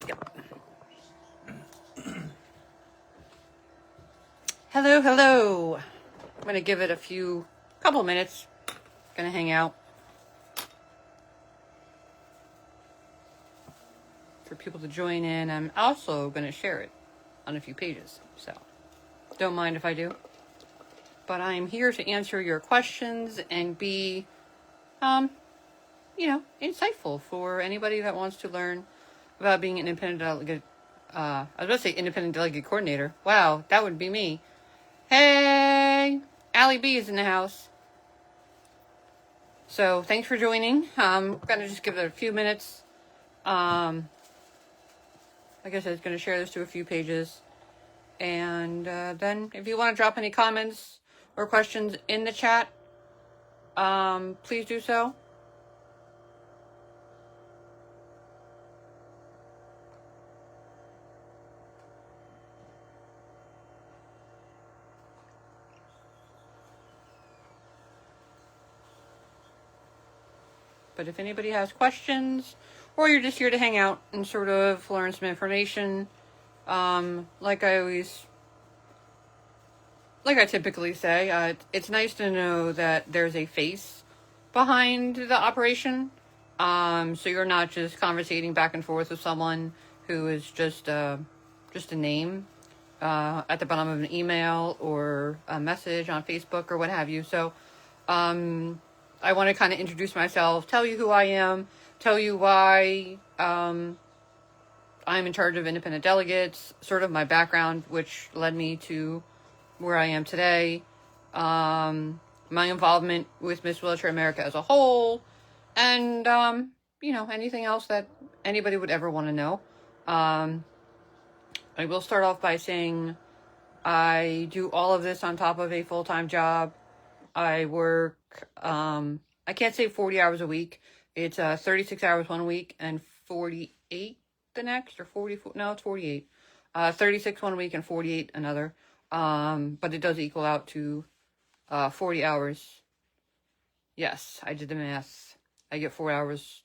go. Hello. I'm going to give it a couple minutes. Going to hang out for people to join in. I'm also going to share it on a few pages, so don't mind if I do. But I'm here to answer your questions and be, insightful for anybody that wants to learn about being an independent delegate. I was about to say independent delegate coordinator. Wow, that would be me. Hey, Allie B is in the house. So thanks for joining. I'm going to just give it a few minutes. Like I said, I was going to share this to a few pages. And then if you want to drop any comments or questions in the chat, please do so. But if anybody has questions, or you're just here to hang out and sort of learn some information, like I typically say, it's nice to know that there's a face behind the operation. So you're not just conversating back and forth with someone who is just a name at the bottom of an email or a message on Facebook or what have you. So I want to kind of introduce myself, tell you who I am, tell you why I'm in charge of independent delegates, sort of my background, which led me to where I am today, my involvement with Miss Wheelchair America as a whole, and, anything else that anybody would ever want to know. I will start off by saying I do all of this on top of a full-time job. I work, I can't say 40 hours a week. It's 36 hours one week and 48 the next, or 44. No, it's 48. 36 one week and 48 another. But it does equal out to 40 hours. Yes, I did the math. I get 4 hours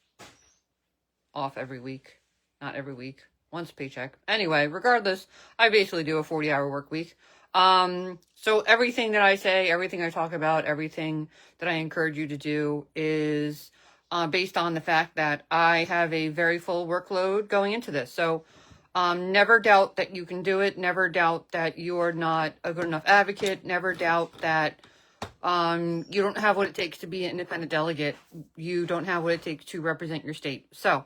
off every week. Not every week. Once a paycheck. Anyway, regardless, I basically do a 40-hour work week. So everything that I say, everything I talk about, everything that I encourage you to do is based on the fact that I have a very full workload going into this. So never doubt that you can do it. Never doubt that you're not a good enough advocate. Never doubt that you don't have what it takes to be an independent delegate. You don't have what it takes to represent your state. So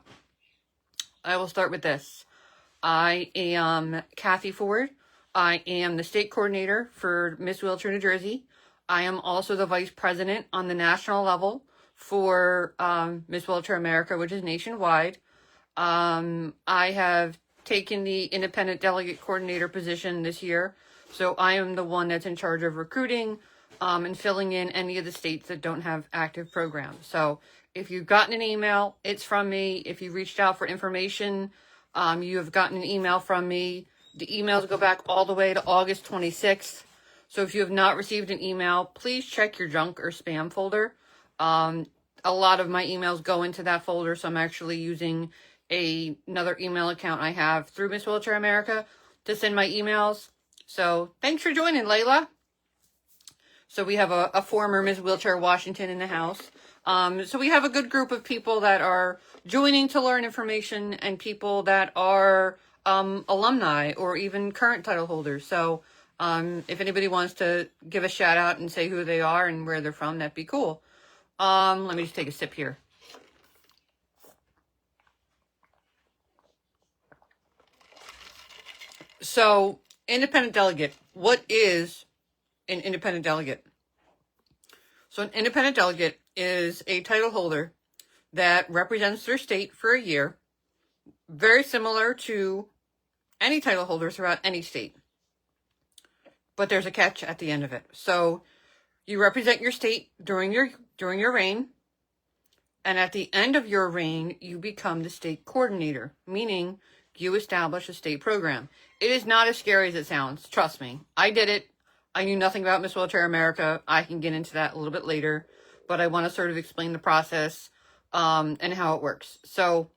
I will start with this. I am Kathy Ford. I am the state coordinator for Miss Wheelchair New Jersey. I am also the vice president on the national level for Miss Wheelchair America, which is nationwide. I have taken the independent delegate coordinator position this year. So I am the one that's in charge of recruiting and filling in any of the states that don't have active programs. So if you've gotten an email, it's from me. If you reached out for information, you have gotten an email from me. The emails go back all the way to August 26th. So if you have not received an email, please check your junk or spam folder. A lot of my emails go into that folder, so I'm actually using another email account I have through Miss Wheelchair America to send my emails. So thanks for joining, Layla. So we have a former Miss Wheelchair Washington in the house. So we have a good group of people that are joining to learn information and people that are alumni or even current title holders. So if anybody wants to give a shout out and say who they are and where they're from, that'd be cool. Let me just take a sip here. So, independent delegate. What is an independent delegate? So an independent delegate is a title holder that represents their state for a year, very similar to any title holder throughout any state. But there's a catch at the end of it. So you represent your state during your reign, and at the end of your reign, you become the state coordinator, meaning you establish a state program. It is not as scary as it sounds. Trust me. I did it. I knew nothing about Miss Wheelchair America. I can get into that a little bit later, but I want to sort of explain the process and how it works. So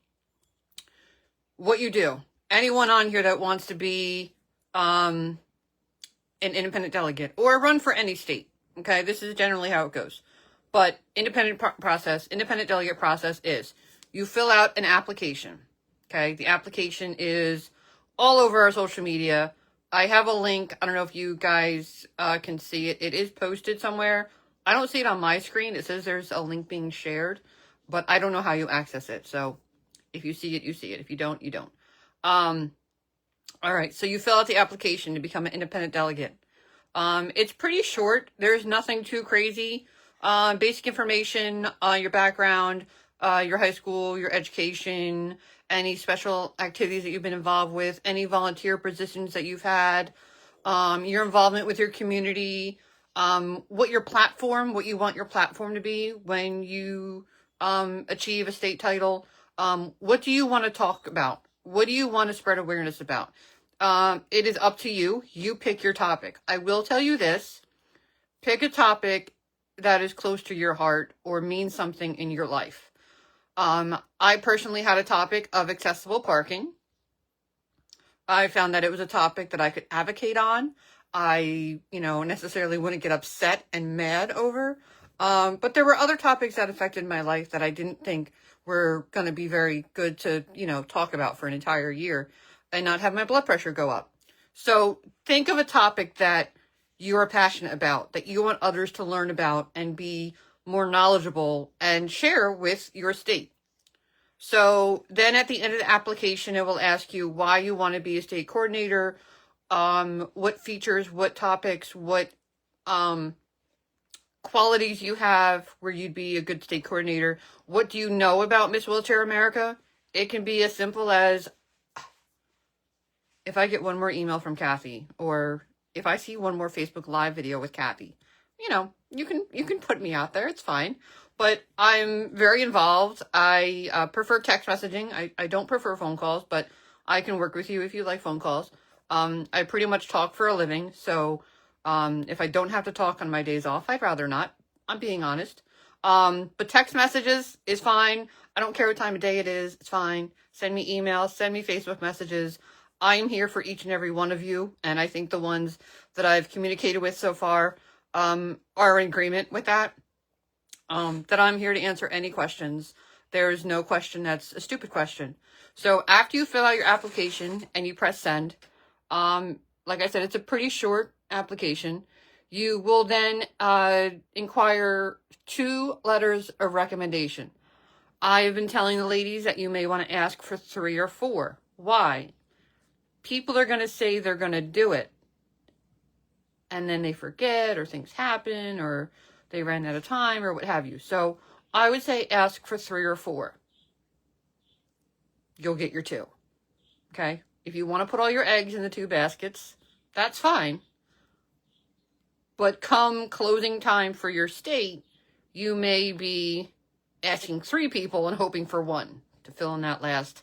what you do anyone on here that wants to be an independent delegate or run for any state. Okay, this is generally how it goes. But independent delegate process is you fill out an application. Okay, the application is all over our social media. I have a link. I don't know if you guys can see it. It is posted somewhere. I don't see it on my screen. It says there's a link being shared, but I don't know how you access it. So if you see it, you see it. If you don't, you don't. All right, so you fill out the application to become an independent delegate. It's pretty short. There's nothing too crazy. Basic information, your background, your high school, your education, any special activities that you've been involved with, any volunteer positions that you've had, your involvement with your community, what you want your platform to be when you achieve a state title. What do you want to talk about? What do you want to spread awareness about? It is up to you. You pick your topic. I will tell you this. Pick a topic that is close to your heart or means something in your life. I personally had a topic of accessible parking. I found that it was a topic that I could advocate on. I, necessarily wouldn't get upset and mad over. But there were other topics that affected my life that I didn't think were going to be very good to, talk about for an entire year and not have my blood pressure go up. So think of a topic that you are passionate about, that you want others to learn about and be more knowledgeable and share with your state. So then at the end of the application, it will ask you why you want to be a state coordinator, what features, what topics, what qualities you have where you'd be a good state coordinator. What do you know about Miss Wheelchair America? It can be as simple as, if I get one more email from Kathy, or if I see one more Facebook Live video with Kathy, you can put me out there. It's fine. But I'm very involved. I prefer text messaging. I don't prefer phone calls, but I can work with you if you like phone calls. I pretty much talk for a living, so if I don't have to talk on my days off, I'd rather not. I'm being honest. But text messages is fine. I don't care what time of day it is. It's fine. Send me emails, send me Facebook messages. I'm here for each and every one of you, and I think the ones that I've communicated with so far are in agreement with that. That I'm here to answer any questions. There's no question that's a stupid question. So after you fill out your application and you press send, like I said, it's a pretty short application. You will then inquire 2 letters of recommendation. I've been telling the ladies that you may want to ask for 3 or 4. Why? People are going to say they're going to do it, and then they forget, or things happen, or they ran out of time, or what have you. So I would say ask for 3 or 4. You'll get your 2. Okay? If you want to put all your eggs in the 2 baskets, that's fine. But come closing time for your state, you may be asking 3 people and hoping for 1 to fill in that last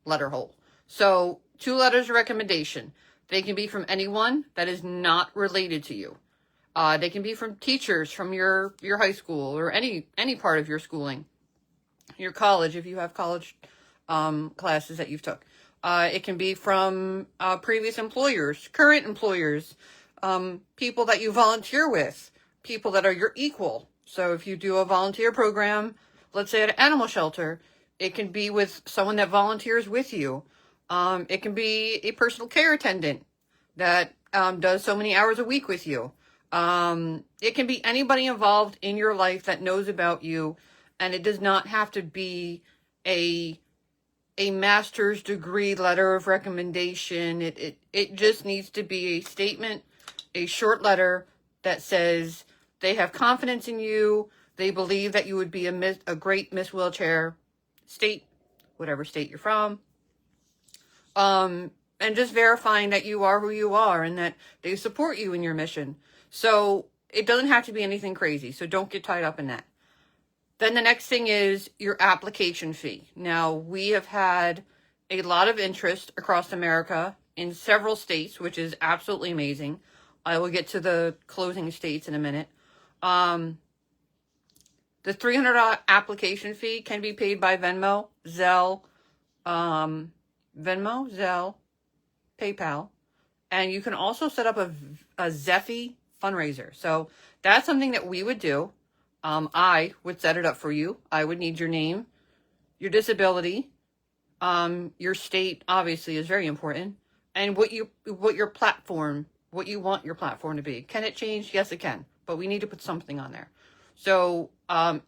letter hole. So 2 letters of recommendation. They can be from anyone that is not related to you. They can be from teachers from your high school or any part of your schooling, your college, if you have college classes that you've took. It can be from previous employers, current employers, people that you volunteer with, people that are your equal. So if you do a volunteer program, let's say at an animal shelter, it can be with someone that volunteers with you. It can be a personal care attendant that does so many hours a week with you. It can be anybody involved in your life that knows about you, and it does not have to be a master's degree letter of recommendation. It just needs to be a statement, a short letter that says they have confidence in you, they believe that you would be a great Miss Wheelchair state, whatever state you're from, and just verifying that you are who you are and that they support you in your mission. So it doesn't have to be anything crazy, so don't get tied up in that. Then the next thing is your application fee. Now, we have had a lot of interest across America in several states, which is absolutely amazing. I will get to the closing states in a minute. The $300 application fee can be paid by Venmo, Zelle, Venmo, Zelle, PayPal, and you can also set up a Zeffy fundraiser. So that's something that we would do. I would set it up for you. I would need your name, your disability, your state obviously is very important, and what you want your platform to be. Can it change? Yes, it can, but we need to put something on there. So,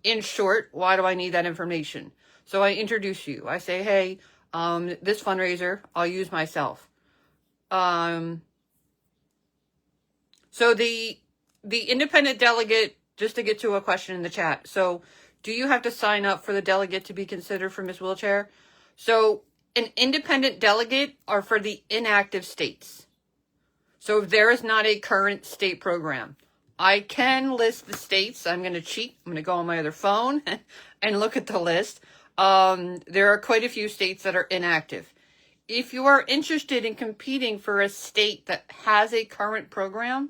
in short, why do I need that information? So I introduce you. I say, hey, this fundraiser, I'll use myself. So the independent delegate, just to get to a question in the chat. So do you have to sign up for the delegate to be considered for Miss Wheelchair? So an independent delegate are for the inactive states. So if there is not a current state program, I can list the states. I'm going to cheat. I'm going to go on my other phone and look at the list. There are quite a few states that are inactive. If you are interested in competing for a state that has a current program,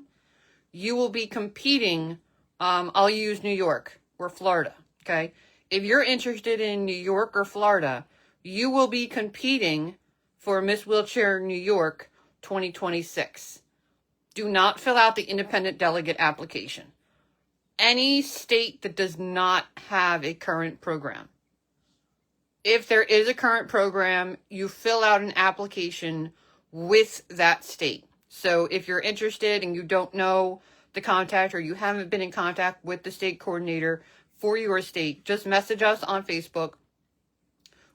you will be competing. I'll use New York or Florida. Okay. If you're interested in New York or Florida, you will be competing for Miss Wheelchair New York 2026. Do not fill out the independent delegate application. Any state that does not have a current program. If there is a current program, you fill out an application with that state. So if you're interested and you don't know the contact, or you haven't been in contact with the state coordinator for your state, just message us on Facebook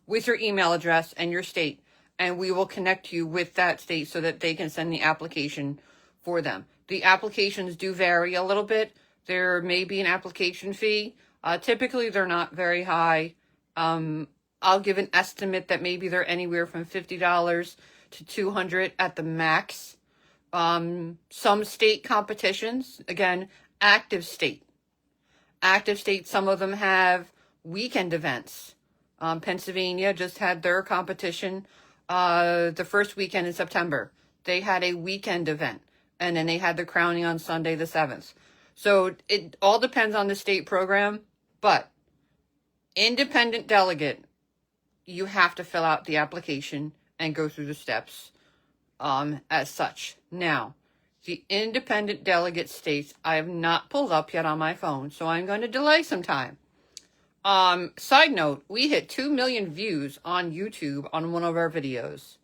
with your email address and your state, and we will connect you with that state so that they can send the application for them. The applications do vary a little bit. There may be an application fee. Typically, they're not very high. I'll give an estimate that maybe they're anywhere from $50 to $200 at the max. Some state competitions, again, active state, some of them have weekend events. Pennsylvania just had their competition the first weekend in September. They had a weekend event, and then they had the crowning on Sunday the 7th. So it all depends on the state program, but independent delegate, you have to fill out the application and go through the steps as such. Now, the independent delegate states I have not pulled up yet on my phone, so I'm going to delay some time. Side note, we hit 2 million views on YouTube on one of our videos.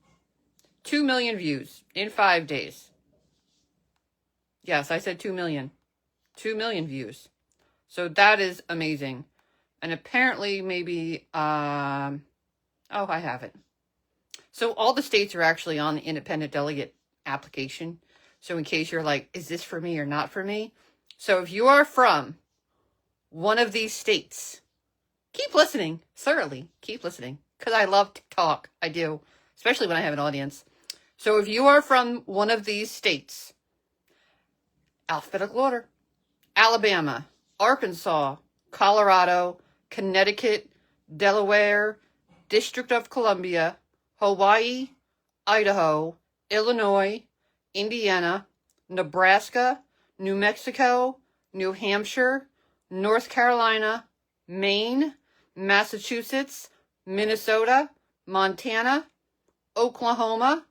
2 million views in 5 days. Yes, I said 2 million. 2 million views. So that is amazing. And apparently maybe, oh, I have it. So all the states are actually on the independent delegate application. So in case you're like, is this for me or not for me? So if you are from one of these states, keep listening. Thoroughly keep listening. Because I love to talk. I do. Especially when I have an audience. So if you are from one of these states, alphabetical order: Alabama, Arkansas, Colorado, Connecticut, Delaware, District of Columbia, Hawaii, Idaho, Illinois, Indiana, Nebraska, New Mexico, New Hampshire, North Carolina, Maine, Massachusetts, Minnesota, Montana, Oklahoma,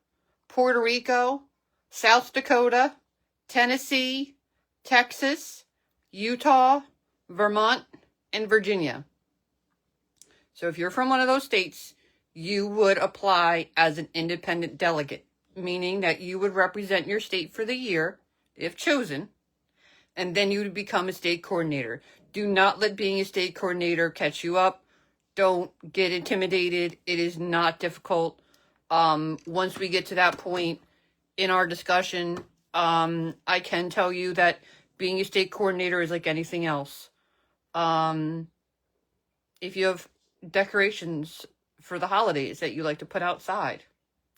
Puerto Rico, South Dakota, Tennessee, Texas, Utah, Vermont, and Virginia. So if you're from one of those states, you would apply as an independent delegate, meaning that you would represent your state for the year, if chosen, and then you would become a state coordinator. Do not let being a state coordinator catch you up. Don't get intimidated. It is not difficult. Once we get to that point in our discussion, I can tell you that being a state coordinator is like anything else. If you have decorations for the holidays that you like to put outside,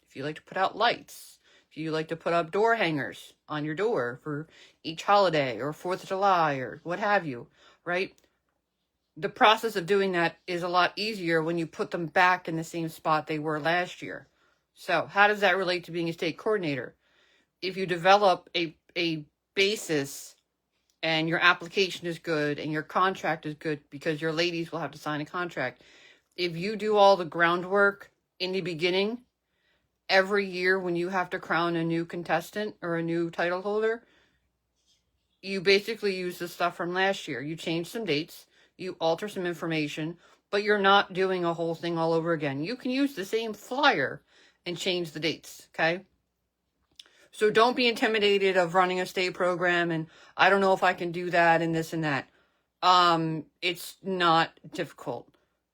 if you like to put out lights, if you like to put up door hangers on your door for each holiday or 4th of July or what have you, right? The process of doing that is a lot easier when you put them back in the same spot they were last year. So how does that relate to being a state coordinator? If you develop a basis and your application is good and your contract is good, because your ladies will have to sign a contract. If you do all the groundwork in the beginning every year when you have to crown a new contestant or a new title holder, you basically use the stuff from last year. You change some dates, you alter some information, but you're not doing a whole thing all over again. You can use the same flyer and change the dates, okay? So don't be intimidated of running a state program and I don't know if I can do that and this and that. It's not difficult.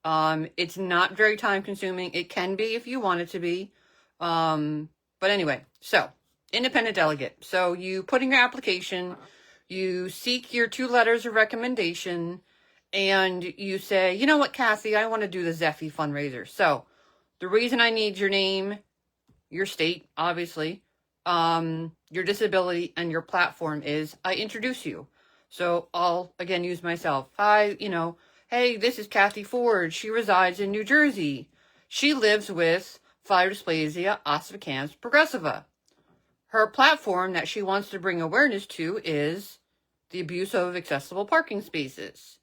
It's not very time consuming. It can be if you want it to be. But anyway, so independent delegate. So you put in your application, you seek your 2 letters of recommendation, and you say, you know what, Kathy, I want to do the Zeffie fundraiser. So the reason I need your name, your state, obviously, your disability, and your platform is I introduce you. So I'll, again, use myself. Hi, hey, this is Kathy Ford. She resides in New Jersey. She lives with fibromyalgia ossificans progressiva. Her platform that she wants to bring awareness to is the abuse of accessible parking spaces.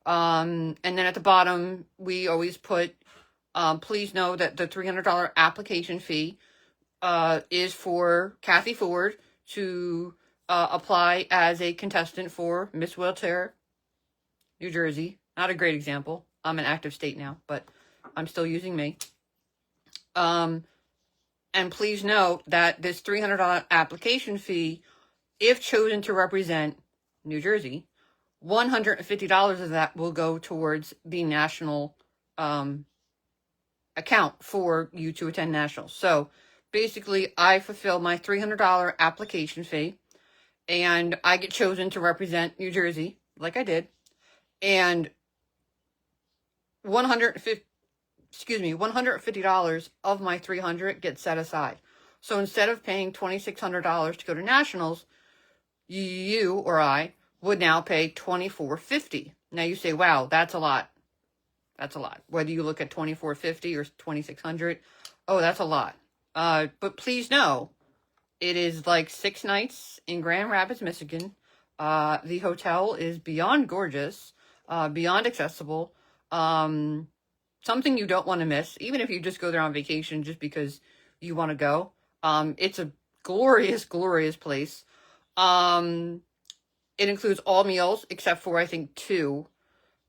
And then at the bottom, we always put, please know that the $300 application fee is for Kathy Ford to apply as a contestant for Miss Wheelchair, New Jersey. Not a great example. I'm an active state now, but I'm still using me. And please note that this $300 application fee, if chosen to represent New Jersey, $150 of that will go towards the national account for you to attend nationals. So basically, I fulfill my $300 application fee, and I get chosen to represent New Jersey, like I did, and $150 of my $300 gets set aside. So instead of paying $2,600 to go to nationals, you or I would now pay $2,450. Now you say, wow, that's a lot. That's a lot. Whether you look at $2,450 or $2,600, oh, that's a lot. But please know, it is like 6 nights in Grand Rapids, Michigan. The hotel is beyond gorgeous, beyond accessible. Something you don't want to miss, even if you just go there on vacation just because you want to go. It's a glorious, glorious place. It includes all meals except for, I think, 2.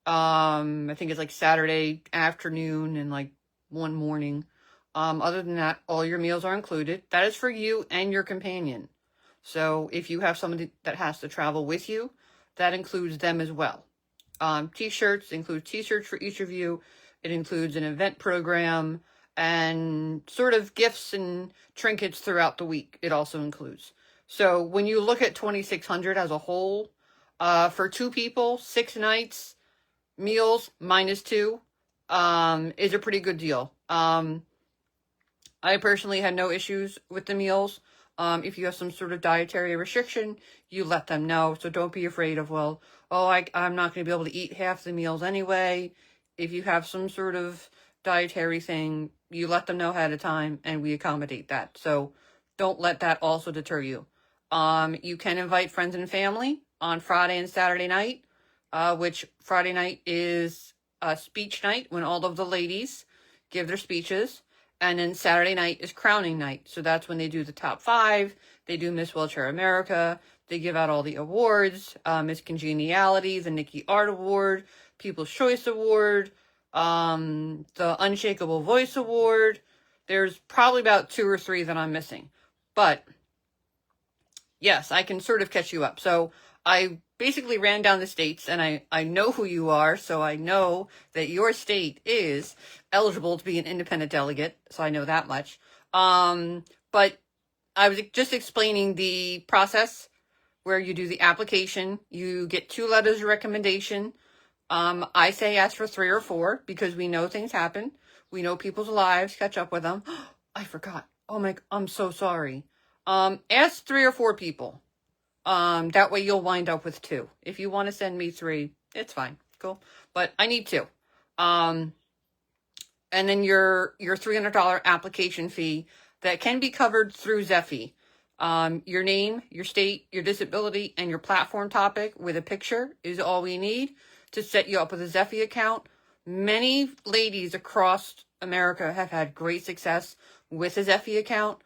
I think it's like Saturday afternoon and like 1 morning. Other than that, all your meals are included. That is for you and your companion. So if you have somebody that has to travel with you, that includes them as well. T-shirts include t-shirts for each of you. It includes an event program and sort of gifts and trinkets throughout the week. It also includes. So when you look at $2,600 as a whole, for 2 people, 6 nights, meals minus 2, is a pretty good deal. I personally had no issues with the meals. If you have some sort of dietary restriction, you let them know. So don't be afraid of, well, I'm not going to be able to eat half the meals anyway. If you have some sort of dietary thing, you let them know ahead of time and we accommodate that. So don't let that also deter you. You can invite friends and family on Friday and Saturday night, which Friday night is a speech night when all of the ladies give their speeches. And then Saturday night is crowning night. So that's when they do the top 5. They do Miss Wheelchair America. They give out all the awards. Miss Congeniality, the Nikki Art Award, People's Choice Award, the Unshakable Voice Award. There's probably about 2 or 3 that I'm missing. But yes, I can sort of catch you up. So I basically ran down the states, and I know who you are, so I know that your state is eligible to be an independent delegate, so I know that much. But I was just explaining the process where you do the application, you get 2 letters of recommendation. I say ask for 3 or 4 because we know things happen. We know people's lives, catch up with them. I forgot. I'm so sorry. Ask 3 or 4 people. That way you'll wind up with 2. If you want to send me 3, it's fine. Cool. But I need 2. And then your $300 application fee that can be covered through Zeffie. Your name, your state, your disability, and your platform topic with a picture is all we need to set you up with a Zeffie account. Many ladies across America have had great success with a Zeffy account.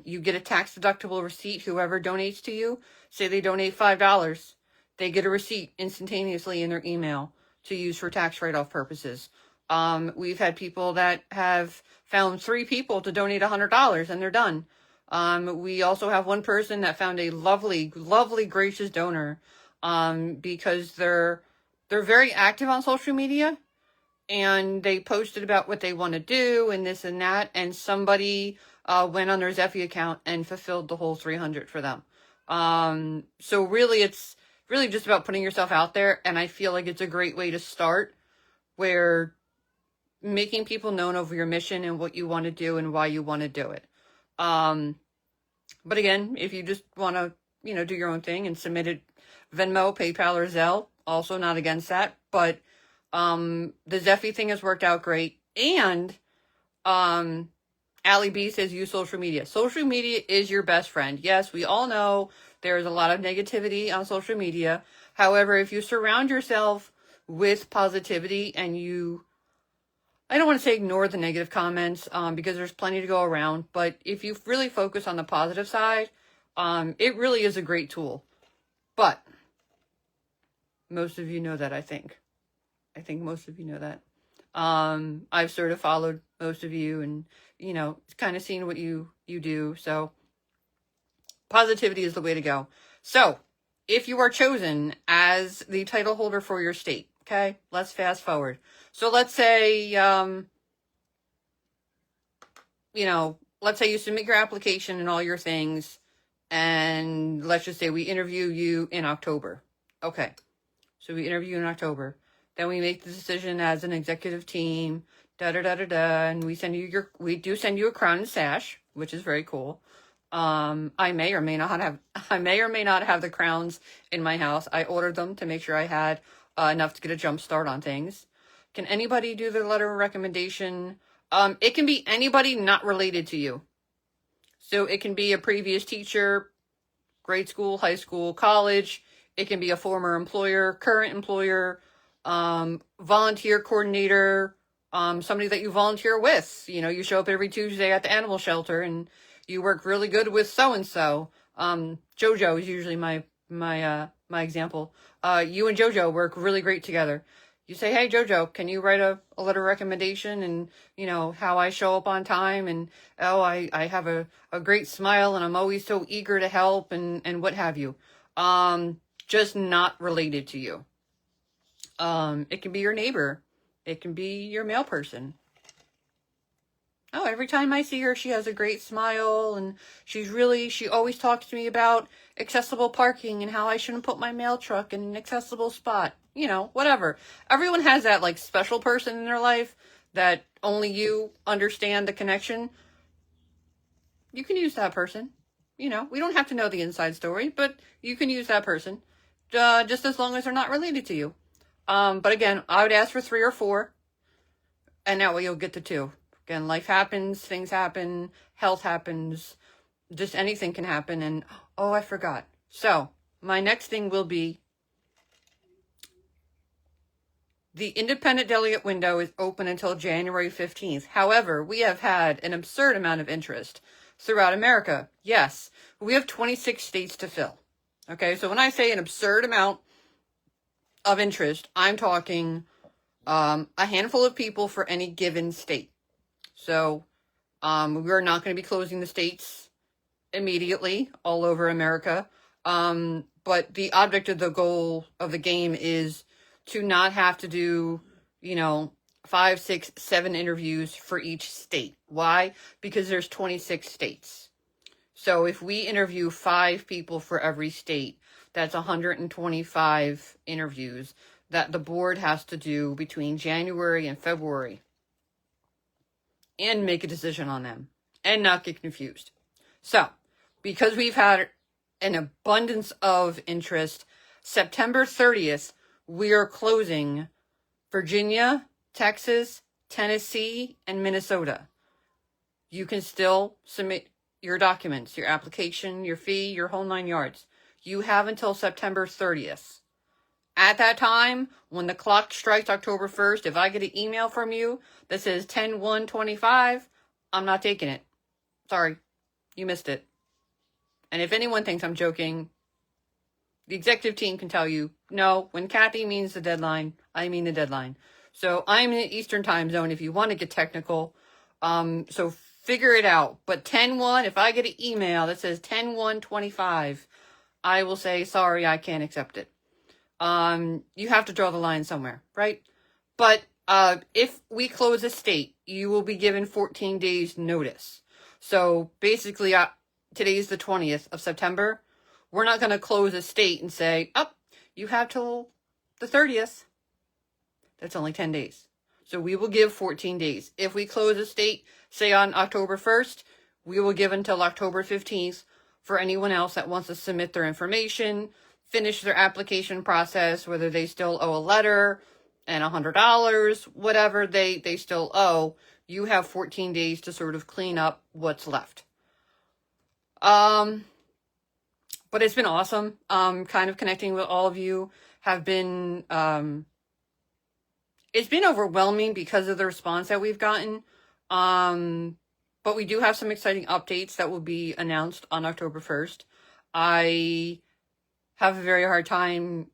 You get a tax-deductible receipt. Whoever donates to you, say they donate $5, they get a receipt instantaneously in their email to use for tax write-off purposes. We've had people that have found 3 people to donate $100 and they're done. We also have one person that found a lovely, lovely, gracious donor, because they're very active on social media, and they posted about what they want to do and this and that, and somebody went on their Zeffy account and fulfilled the whole 300 for them. So really, it's really just about putting yourself out there, and I feel like it's a great way to start, where making people known over your mission and what you want to do and why you want to do it. But again, if you just want to, do your own thing and submit it Venmo, PayPal, or Zelle, also not against that. But the Zeffy thing has worked out great. And Allie B says use social media. Social media is your best friend. Yes, we all know there's a lot of negativity on social media. However, if you surround yourself with positivity and I don't want to say ignore the negative comments, because there's plenty to go around, but if you really focus on the positive side, it really is a great tool. But most of you know that, I think. I think most of you know that. I've sort of followed most of you and, kind of seen what you do. So positivity is the way to go. So if you are chosen as the title holder for your state, okay, let's fast forward. So let's say, let's say you submit your application and all your things, and let's just say we interview you in October. Okay. So we interview you in October. Then we make the decision as an executive team, and we do send you a crown and sash, which is very cool. I may or may not have the crowns in my house. I ordered them to make sure I had enough to get a jump start on things. Can anybody do their letter of recommendation? It can be anybody not related to you. So it can be a previous teacher, grade school, high school, college. It can be a former employer, current employer, volunteer coordinator, somebody that you volunteer with. You show up every Tuesday at the animal shelter and you work really good with so-and-so. Jojo is usually my example. You and Jojo work really great together. You say, hey, Jojo, can you write a letter of recommendation and, how I show up on time and, I have a great smile and I'm always so eager to help and what have you. Just not related to you. It can be your neighbor. It can be your mail person. Oh, every time I see her, she has a great smile and she always talks to me about accessible parking and how I shouldn't put my mail truck in an accessible spot. Whatever. Everyone has that special person in their life that only you understand the connection. You can use that person. We don't have to know the inside story, but you can use that person. Just as long as they're not related to you. But again, I would ask for 3 or 4, and that way you'll get to 2. Again, life happens, things happen, health happens, just anything can happen. And, I forgot. So, my next thing will be the independent delegate window is open until January 15th. However, we have had an absurd amount of interest throughout America. Yes, we have 26 states to fill. Okay, so when I say an absurd amount of interest, I'm talking a handful of people for any given state. So we're not going to be closing the states immediately all over America. But the object of the goal of the game is to not have to do, 5, 6, 7 interviews for each state. Why? Because there's 26 states. So if we interview 5 people for every state, that's 125 interviews that the board has to do between January and February and make a decision on them and not get confused. So, because we've had an abundance of interest, September 30th, we are closing Virginia, Texas, Tennessee, and Minnesota. You can still submit your documents, your application, your fee, your whole 9 yards. You have until September 30th. At that time, when the clock strikes October 1st, if I get an email from you that says 10/1/25, I'm not taking it. Sorry, you missed it. And if anyone thinks I'm joking, the executive team can tell you, no, when Kathy means the deadline, I mean the deadline. So I'm in the Eastern time zone if you want to get technical. So figure it out. But 10-1, if I get an email that says 10-1-25, I will say, sorry, I can't accept it. You have to draw the line somewhere, right? But if we close a state, you will be given 14 days notice. So basically, today's the 20th of September. We're not going to close a state and say, oh, you have till the 30th. That's only 10 days. So we will give 14 days. If we close a state, say on October 1st, we will give until October 15th for anyone else that wants to submit their information, finish their application process, whether they still owe a letter and $100, whatever they still owe. You have 14 days to sort of clean up what's left. But it's been awesome. Kind of connecting with all of you have been, it's been overwhelming because of the response that we've gotten. But we do have some exciting updates that will be announced on October 1st. I have a very hard time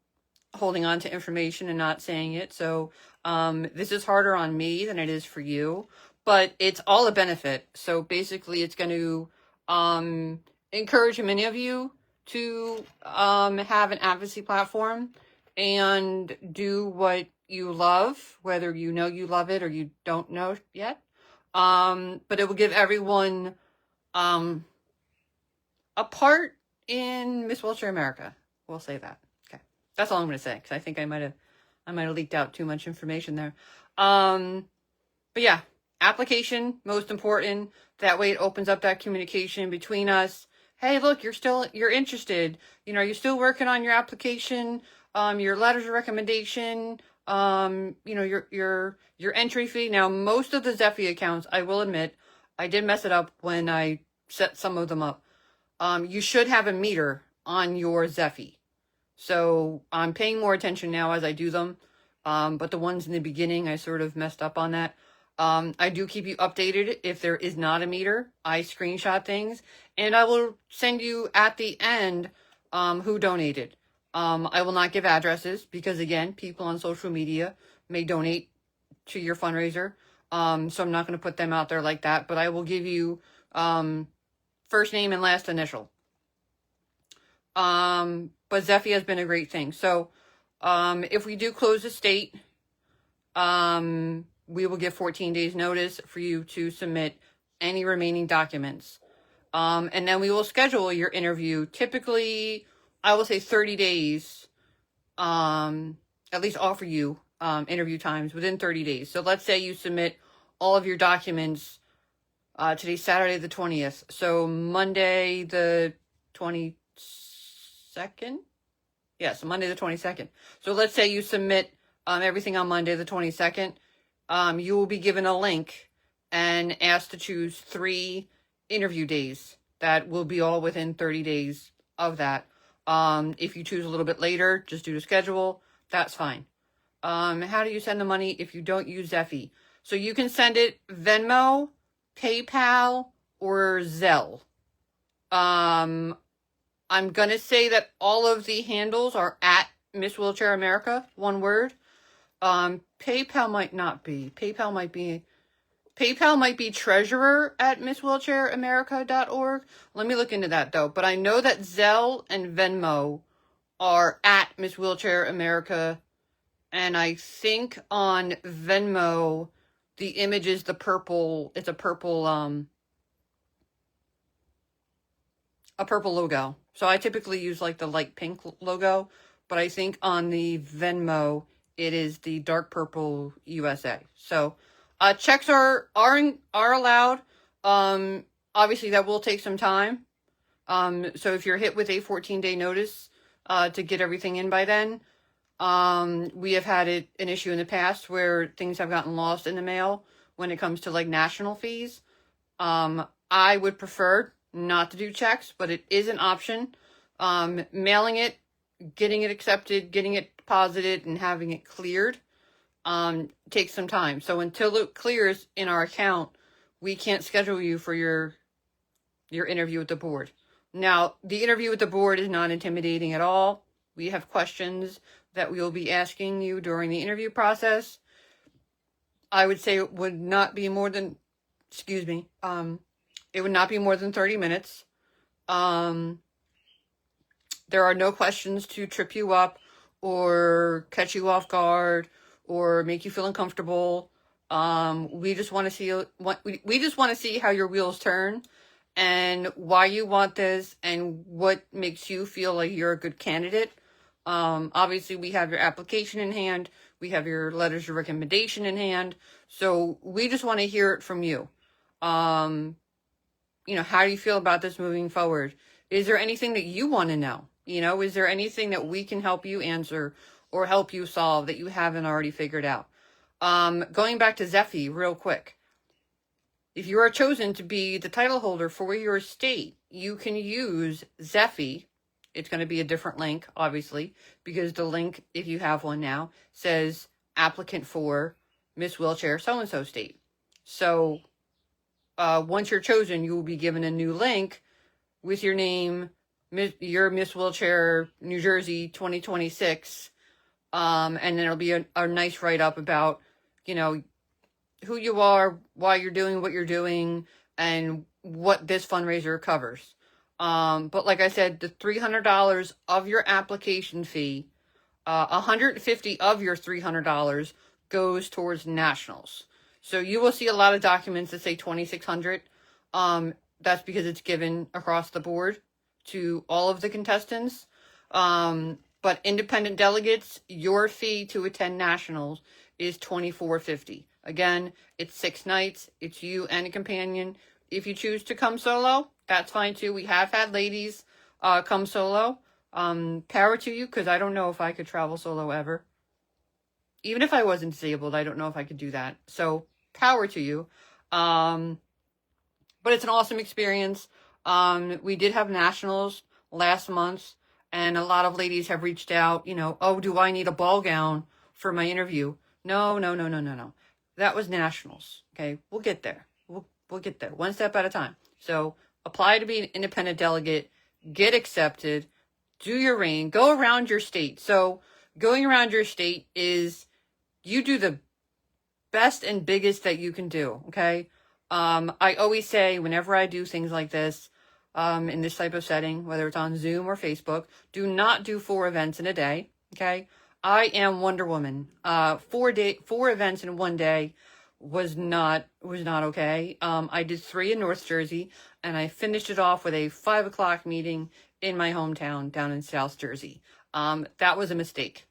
holding on to information and not saying it. So, this is harder on me than it is for you, but it's all a benefit. So basically it's going to, encourage many of you to have an advocacy platform and do what you love, whether you know you love it or you don't know yet. But it will give everyone a part in Miss Wheelchair America. We'll say that. Okay, that's all I'm going to say because I think I might have leaked out too much information there. But yeah, application most important. That way it opens up that communication between us. Hey, look, you're interested. You're still working on your application, your letters of recommendation, your entry fee. Now, most of the Zephy accounts, I will admit, I did mess it up when I set some of them up. You should have a meter on your Zephy. So I'm paying more attention now as I do them. But the ones in the beginning, I sort of messed up on that. I do keep you updated if there is not a meter. I screenshot things and I will send you at the end who donated. I will not give addresses because again, people on social media may donate to your fundraiser. So I'm not going to put them out there like that, but I will give you first name and last initial. But Zephy has been a great thing. So if we do close the state, we will give 14 days notice for you to submit any remaining documents. And then we will schedule your interview. Typically, I will say 30 days, at least offer you interview times within 30 days. So let's say you submit all of your documents today's Saturday the 20th. So Monday the 22nd? Yes, Monday the 22nd. So let's say you submit everything on Monday the 22nd. You will be given a link and asked to choose 3 interview days that will be all within 30 days of that. If you choose a little bit later, just due to schedule, that's fine. How do you send the money if you don't use Zephy? So you can send it Venmo, PayPal, or Zelle. I'm going to say that all of the handles are at Miss Wheelchair America, one word. PayPal might not be. PayPal might be treasurer at misswheelchairamerica.org. Let me look into that though. But I know that Zelle and Venmo are at Miss Wheelchair America. And I think on Venmo, the image is the purple, it's a purple logo. So I typically use like the light pink logo, but I think on the Venmo, it is the dark purple USA. So checks are allowed. Obviously that will take some time. So if you're hit with a 14-day notice to get everything in by then, we have had an issue in the past where things have gotten lost in the mail when it comes to like national fees. I would prefer not to do checks, but it is an option. Mailing it, getting it accepted, getting it deposited, and having it cleared takes some time. So until it clears in our account, we can't schedule you for your interview with the board. Now, the interview with the board is not intimidating at all. We have questions that we will be asking you during the interview process. I would say it would not be more than, it would not be more than 30 minutes. There are no questions to trip you up or catch you off guard or make you feel uncomfortable. We just want to see we just want to see how your wheels turn and why you want this and what makes you feel like you're a good candidate. Obviously we have your application in hand. We have your letters of recommendation in hand. So we just want to hear it from you. How do you feel about this moving forward? Is there anything that you want to know? Is there anything that we can help you answer or help you solve that you haven't already figured out? Going back to Zephy real quick. If you are chosen to be the title holder for your state, you can use Zephy. It's going to be a different link, obviously, because the link, if you have one now, says applicant for Miss Wheelchair so-and-so state. So once you're chosen, you will be given a new link with your name, your Miss Wheelchair New Jersey 2026, and then it'll be a nice write-up about, who you are, why you're doing what you're doing, and what this fundraiser covers. But like I said, the $300 of your application fee, $150 of your $300 goes towards nationals. So you will see a lot of documents that say $2,600. That's because it's given across the board to all of the contestants. But independent delegates, your fee to attend nationals is $2,450. Again, it's 6 nights. It's you and a companion. If you choose to come solo, that's fine too. We have had ladies come solo. Power to you, because I don't know if I could travel solo ever. Even if I wasn't disabled, I don't know if I could do that. So power to you. But it's an awesome experience. We did have nationals last month, and a lot of ladies have reached out, oh, do I need a ball gown for my interview? No. That was nationals. Okay, we'll get there. We'll get there one step at a time. So apply to be an independent delegate, get accepted, do your reign, go around your state. So going around your state is you do the best and biggest that you can do. Okay. I always say whenever I do things like this, in this type of setting, whether it's on Zoom or Facebook, do not do 4 events in a day. Okay. I am Wonder Woman. 4 events in one day was not okay. I did 3 in North Jersey, and I finished it off with a 5 o'clock meeting in my hometown down in South Jersey. That was a mistake.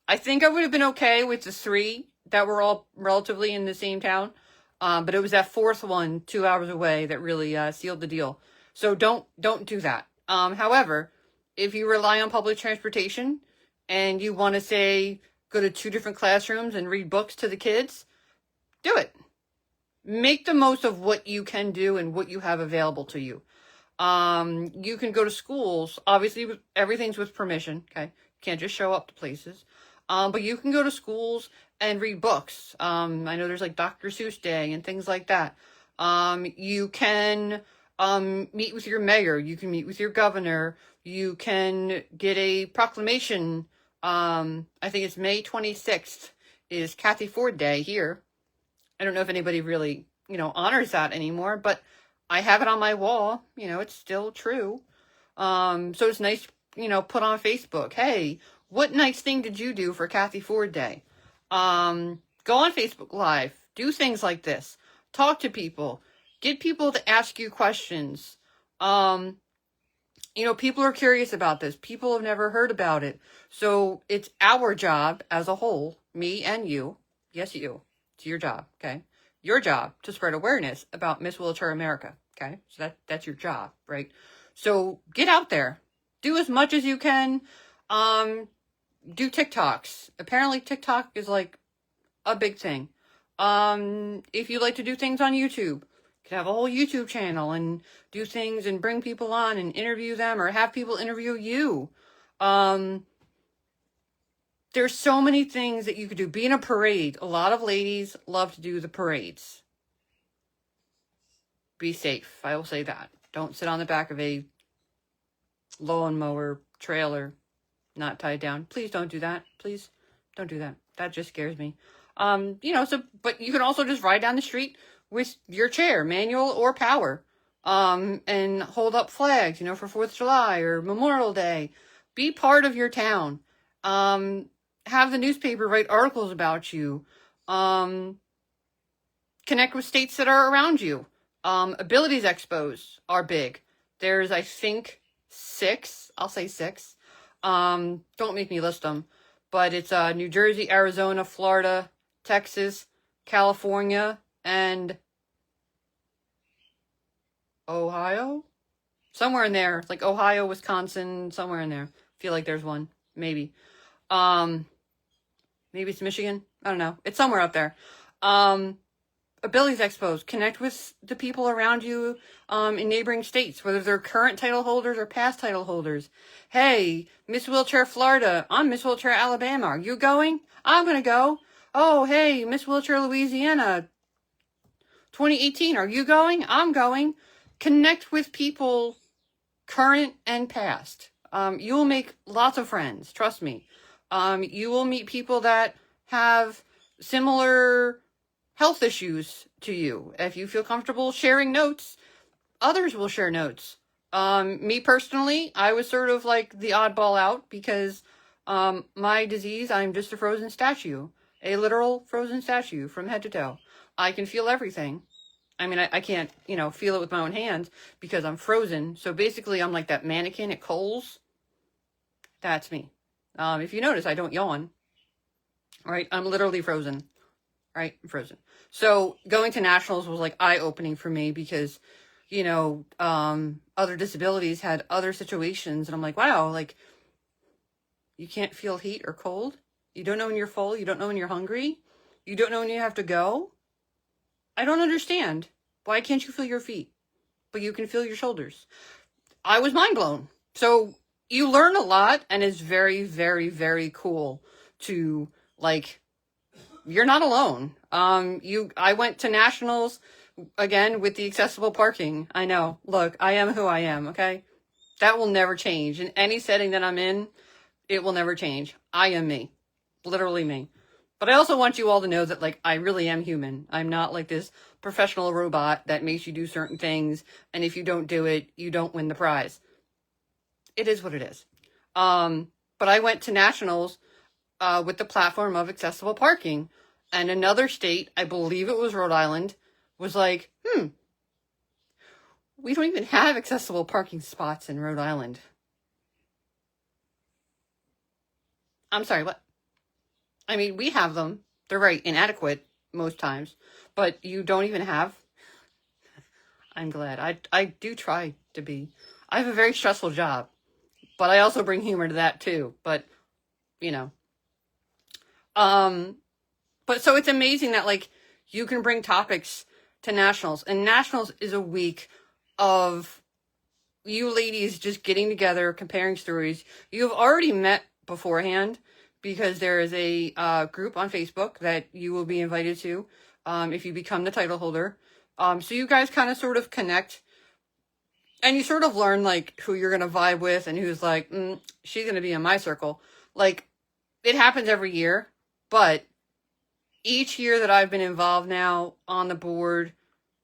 I think I would have been okay with the 3 that were all relatively in the same town. But it was that 4th one 2 hours away that really sealed the deal. So don't do that. However, if you rely on public transportation and you want to say go to 2 different classrooms and read books to the kids, do it. Make the most of what you can do and what you have available to you. You can go to schools. Obviously, everything's with permission. Okay, you can't just show up to places. But you can go to schools and read books. I know there's like Dr. Seuss Day and things like that. You can meet with your mayor. You can meet with your governor. You can get a proclamation. I think it's May 26th is Kathy Ford Day here. I don't know if anybody really, honors that anymore, but I have it on my wall. It's still true. So it's nice, put on Facebook. Hey, what nice thing did you do for Kathy Ford Day? Go on Facebook Live. Do things like this. Talk to people. Get people to ask you questions. People are curious about this. People have never heard about it. So it's our job as a whole, me and you. Yes, you. It's your job, okay? Your job to spread awareness about Miss Wheelchair America, okay? So that's your job, right? So get out there. Do as much as you can. Do TikToks. Apparently TikTok is like a big thing. If you like to do things on YouTube, you can have a whole YouTube channel and do things and bring people on and interview them or have people interview you. There's so many things that you could do. Be in a parade. A lot of ladies love to do the parades. be safe. I will say that. Don't sit on the back of a lawnmower trailer not tied down. Please don't do that. Please don't do that. That just scares me. But you can also just ride down the street with your chair, manual or power, and hold up flags, for 4th of July or Memorial Day. Be part of your town. Have the newspaper write articles about you. Connect with states that are around you. Abilities expos are big. There's, I think, 6. I'll say 6. Don't make me list them. But it's New Jersey, Arizona, Florida, Texas, California, and Ohio? Somewhere in there. Like Ohio, Wisconsin, somewhere in there. Feel like there's one. Maybe. Maybe it's Michigan. I don't know. It's somewhere up there. Abilities expos. Connect with the people around you in neighboring states, whether they're current title holders or past title holders. Hey, Miss Wheelchair Florida. I'm Miss Wheelchair Alabama. Are you going? I'm going to go. Oh, hey, Miss Wheelchair Louisiana 2018. Are you going? I'm going. Connect with people current and past. You will make lots of friends. Trust me. You will meet people that have similar health issues to you. If you feel comfortable sharing notes, others will share notes. Me personally, I was sort of like the oddball out because my disease, I'm just a frozen statue. A literal frozen statue from head to toe. I can feel everything. I mean, I can't, feel it with my own hands because I'm frozen. So basically, I'm like that mannequin at Kohl's. That's me. If you notice, I don't yawn. Right? I'm literally frozen. Right? I'm frozen. So going to nationals was like eye-opening for me because, other disabilities had other situations. And I'm like, wow, like, you can't feel heat or cold? You don't know when you're full? You don't know when you're hungry? You don't know when you have to go? I don't understand. Why can't you feel your feet? But you can feel your shoulders. I was mind blown. So you learn a lot, and it's very, very, very cool to, like, you're not alone. I went to nationals again with the accessible parking. I know. Look, I am who I am, okay? That will never change. In any setting that I'm in, it will never change. I am me. Literally me. But I also want you all to know that, like, I really am human. I'm not like this professional robot that makes you do certain things, and if you don't do it, you don't win the prize. It is what it is. But I went to nationals with the platform of accessible parking. And another state, I believe it was Rhode Island, was like, we don't even have accessible parking spots in Rhode Island. I'm sorry, what? I mean, we have them. They're very inadequate most times. But you don't even have? I'm glad. I do try to be. I have a very stressful job. But I also bring humor to that too. But, But so it's amazing that, like, you can bring topics to nationals. And nationals is a week of you ladies just getting together, comparing stories. You've already met beforehand because there is a group on Facebook that you will be invited to if you become the title holder. So you guys kind of sort of connect. And you sort of learn, like, who you're going to vibe with and who's like, she's going to be in my circle. Like, it happens every year. But each year that I've been involved now on the board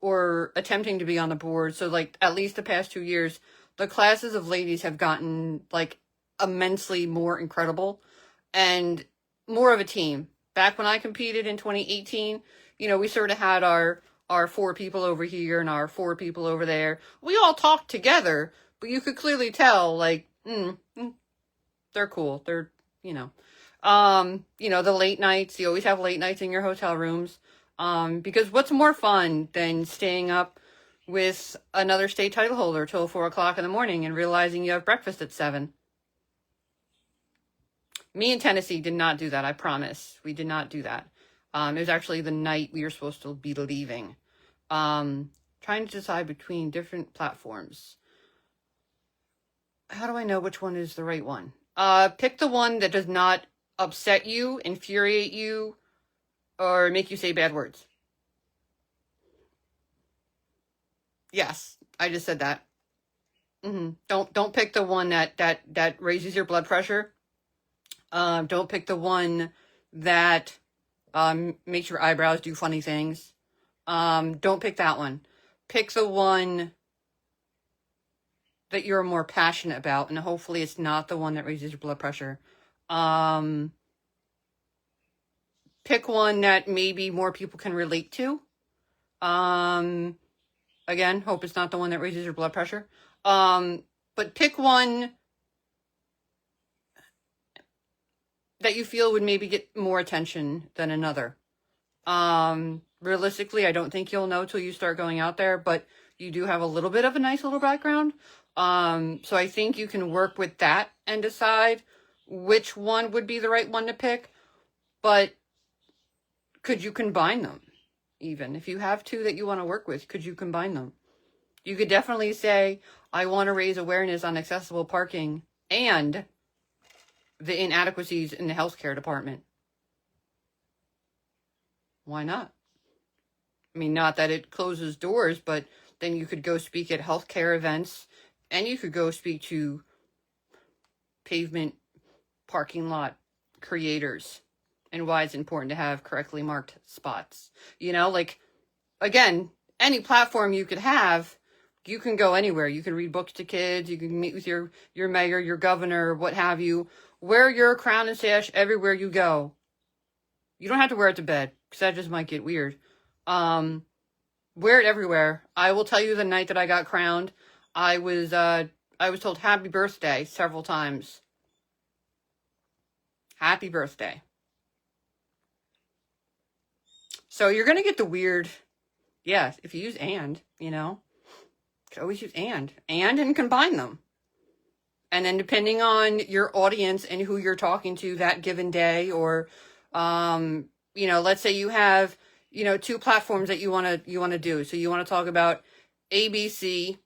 or attempting to be on the board, so like at least the past 2 years, the classes of ladies have gotten like immensely more incredible and more of a team. Back when I competed in 2018, we sort of had our 4 people over here and our 4 people over there. We all talked together, but you could clearly tell, like, they're cool. They're, the late nights, you always have late nights in your hotel rooms. Because what's more fun than staying up with another state title holder till 4 o'clock in the morning and realizing you have breakfast at 7? Me and Tennessee did not do that. I promise. We did not do that. It was actually the night we were supposed to be leaving. Trying to decide between different platforms. How do I know which one is the right one? Pick the one that does not upset you, infuriate you, or make you say bad words. Yes, I just said that. Don't pick the one that raises your blood pressure. Don't pick the one that makes your eyebrows do funny things. Don't pick that one. Pick the one that you're more passionate about, and hopefully it's not the one that raises your blood pressure. Pick one that maybe more people can relate to. Again, hope it's not the one that raises your blood pressure. But pick one that you feel would maybe get more attention than another. Realistically, I don't think you'll know till you start going out there, but you do have a little bit of a nice little background. So I think you can work with that and decide which one would be the right one to pick. But could you combine them? Even if you have two that you want to work with, could you combine them? You could definitely say, I want to raise awareness on accessible parking and the inadequacies in the healthcare department. Why not? I mean, not that it closes doors, but then you could go speak at healthcare events, and you could go speak to pavement parking lot creators and why it's important to have correctly marked spots. You know, like, again, any platform you could have, you can go anywhere. You can read books to kids. You can meet with your mayor, your governor, what have you. Wear your crown and sash everywhere you go. You don't have to wear it to bed, because that just might get weird. Wear it everywhere. I will tell you, the night that I got crowned, I was told happy birthday several times. Happy birthday. So you're going to get the weird, yeah, if you use and, you know, you could always use and combine them. And then depending on your audience and who you're talking to that given day, or, you know, let's say you have, you know, two platforms that you want to do. So you want to talk about ABC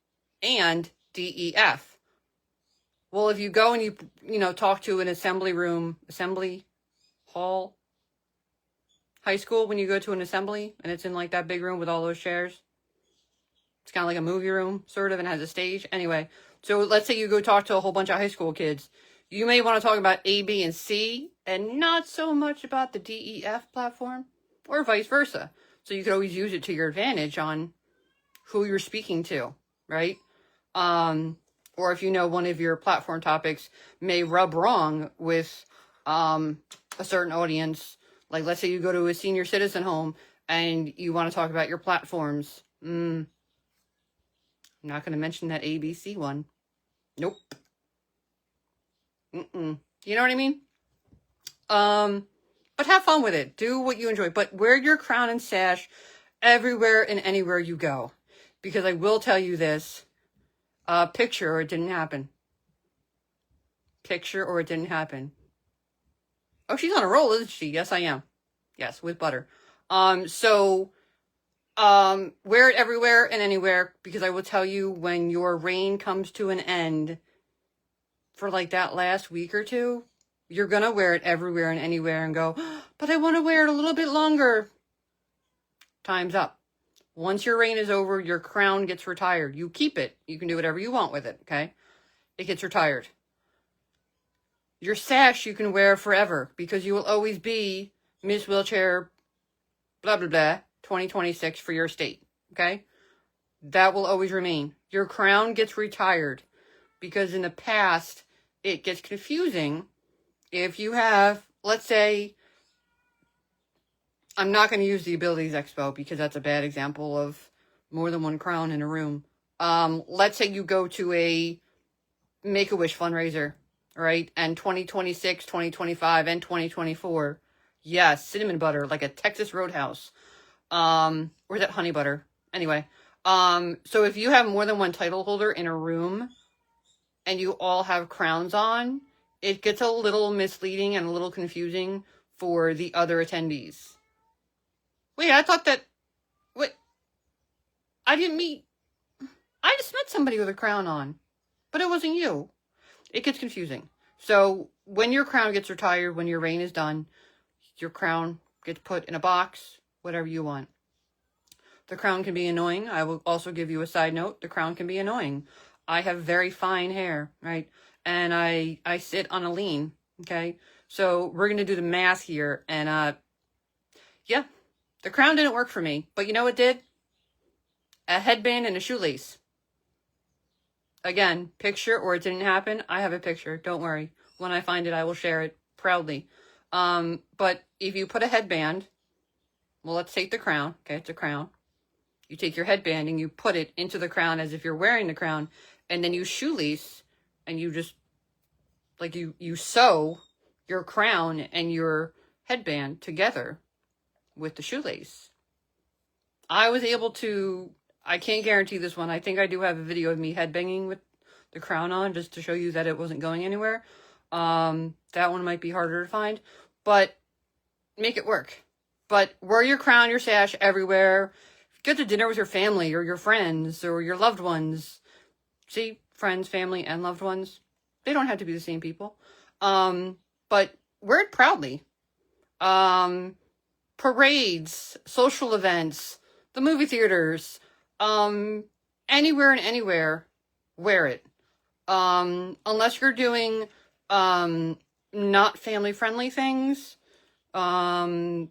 and DEF. Well, if you go and you know, talk to an assembly hall, high school, when you go to an assembly and it's in like that big room with all those chairs, it's kind of like a movie room sort of, and has a stage. Anyway, so let's say you go talk to a whole bunch of high school kids. You may want to talk about A, B, and C, and not so much about the DEF platform, or vice versa. So you could always use it to your advantage on who you're speaking to, right? Or if you know one of your platform topics may rub wrong with a certain audience, like let's say you go to a senior citizen home and you want to talk about your platforms. I'm not going to mention that ABC one. Nope. You know what I mean? But have fun with it. Do what you enjoy. But wear your crown and sash everywhere and anywhere you go. Because I will tell you this. Picture or it didn't happen. Picture or it didn't happen. Oh, she's on a roll, isn't she? Yes, I am. Yes, with butter. So wear it everywhere and anywhere, because I will tell you, when your reign comes to an end for like that last week or two, you're going to wear it everywhere and anywhere and go, but I want to wear it a little bit longer. Time's up. Once your reign is over, your crown gets retired. You keep it. You can do whatever you want with it, okay? It gets retired. Your sash you can wear forever, because you will always be Miss Wheelchair, blah, blah, blah, 2026 for your state, okay? That will always remain. Your crown gets retired, because in the past, it gets confusing if you have, let's say, I'm not going to use the Abilities Expo because that's a bad example of more than one crown in a room. Let's say you go to a Make-A-Wish fundraiser, right? And 2026, 2025, and 2024. Yes, cinnamon butter, like a Texas Roadhouse. Or is that honey butter? Anyway. So if you have more than one title holder in a room and you all have crowns on, it gets a little misleading and a little confusing for the other attendees. Wait, I thought that... Wait. I just met somebody with a crown on. But it wasn't you. It gets confusing. So, when your crown gets retired, when your reign is done, your crown gets put in a box, whatever you want. The crown can be annoying. I will also give you a side note. The crown can be annoying. I have very fine hair, right? And I sit on a lean, okay? So we're going to do the math here. And, yeah, the crown didn't work for me. But you know what did? A headband and a shoelace. Again, picture or it didn't happen. I have a picture. Don't worry. When I find it, I will share it proudly. But if you put a headband, well, let's take the crown. Okay, it's a crown. You take your headband and you put it into the crown as if you're wearing the crown. And then you shoelace and you just, like you sew your crown and your headband together with the shoelace. I was able to, I can't guarantee this one. I think I do have a video of me headbanging with the crown on just to show you that it wasn't going anywhere. That one might be harder to find, but make it work. But wear your crown, your sash everywhere. Get to dinner with your family or your friends or your loved ones. See, friends, family, and loved ones. They don't have to be the same people. But wear it proudly. Parades, social events, the movie theaters, anywhere and anywhere, wear it. Unless you're doing, not family-friendly things, then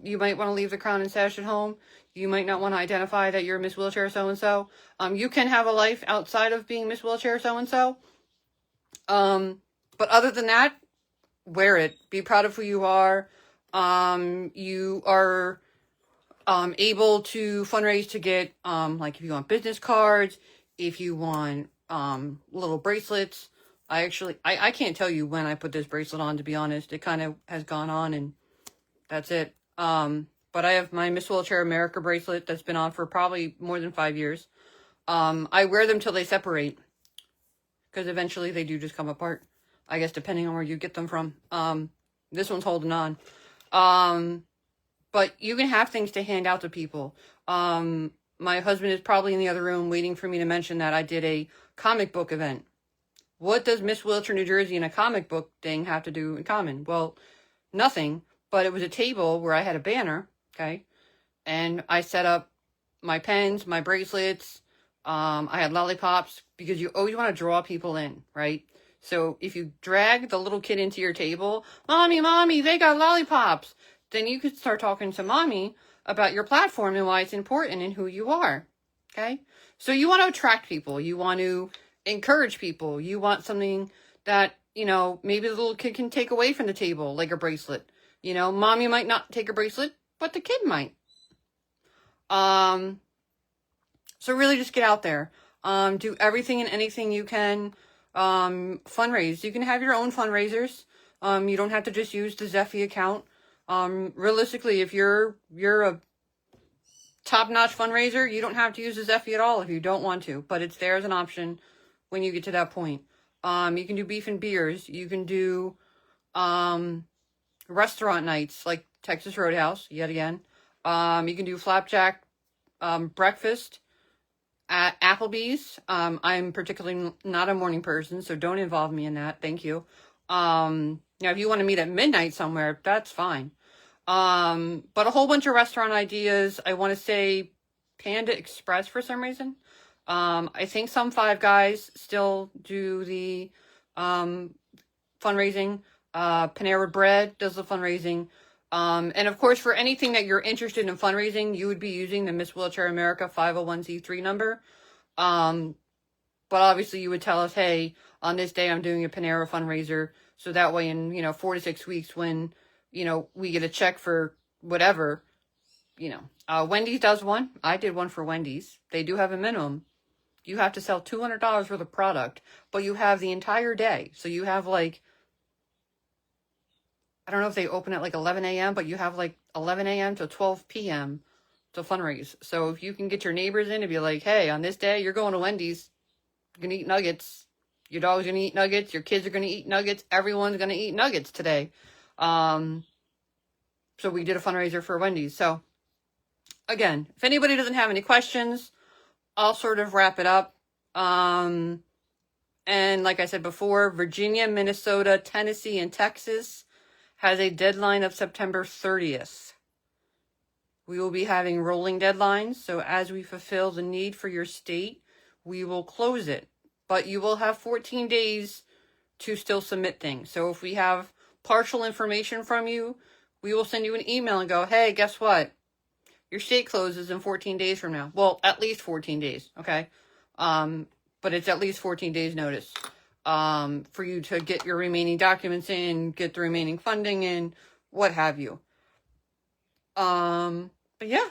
you might want to leave the crown and sash at home. You might not want to identify that you're Miss Wheelchair so-and-so. You can have a life outside of being Miss Wheelchair so-and-so. But other than that, wear it. Be proud of who you are. You are, able to fundraise to get, like if you want business cards, if you want, little bracelets. I can't tell you when I put this bracelet on, to be honest. It kind of has gone on and that's it. But I have my Miss Wheelchair America bracelet that's been on for probably more than 5 years. I wear them till they separate because eventually they do just come apart. I guess depending on where you get them from. This one's holding on. But you can have things to hand out to people. My husband is probably in the other room waiting for me to mention that I did a comic book event. What does Miss Wheelchair New Jersey and a comic book thing have to do in common? Well, nothing, but it was a table where I had a banner, okay? And I set up my pens, my bracelets, I had lollipops, because you always want to draw people in, right? So if you drag the little kid into your table, mommy, they got lollipops, then you could start talking to mommy about your platform and why it's important and who you are, okay? So you want to attract people. You want to encourage people. You want something that, maybe the little kid can take away from the table, like a bracelet. Mommy might not take a bracelet, but the kid might. So really just get out there. Do everything and anything you can. Fundraise. You can have your own fundraisers. You don't have to just use the Zeffy account. Realistically, if you're a top-notch fundraiser, you don't have to use the Zeffy at all if you don't want to, but it's there as an option when you get to that point. You can do beef and beers. You can do, restaurant nights like Texas Roadhouse, yet again. You can do flapjack, breakfast at Applebee's. I'm particularly not a morning person, so don't involve me in that. Thank you. Now, if you want to meet at midnight somewhere, that's fine. But a whole bunch of restaurant ideas. I want to say Panda Express for some reason. I think some Five Guys still do the, fundraising. Panera Bread does the fundraising. And of course, for anything that you're interested in fundraising, you would be using the Miss Wheelchair America 501c3 number. But obviously you would tell us, hey, on this day, I'm doing a Panera fundraiser. So that way in, 4 to 6 weeks when, we get a check for whatever, Wendy's does one. I did one for Wendy's. They do have a minimum. You have to sell $200 worth of product, but you have the entire day. So you have I don't know if they open at 11 a.m., but you have 11 a.m. to 12 p.m. to fundraise. So if you can get your neighbors in and be like, hey, on this day, you're going to Wendy's. You're going to eat nuggets. Your dog's going to eat nuggets. Your kids are going to eat nuggets. Everyone's going to eat nuggets today. So we did a fundraiser for Wendy's. So again, if anybody doesn't have any questions, I'll sort of wrap it up. And like I said before, Virginia, Minnesota, Tennessee, and Texas has a deadline of September 30th. We will be having rolling deadlines, so as we fulfill the need for your state, we will close it. But you will have 14 days to still submit things. So if we have partial information from you, we will send you an email and go, hey, guess what? Your state closes in 14 days from now. Well, at least 14 days, okay? But it's at least 14 days notice for you to get your remaining documents in, get the remaining funding in, what have you. But yeah.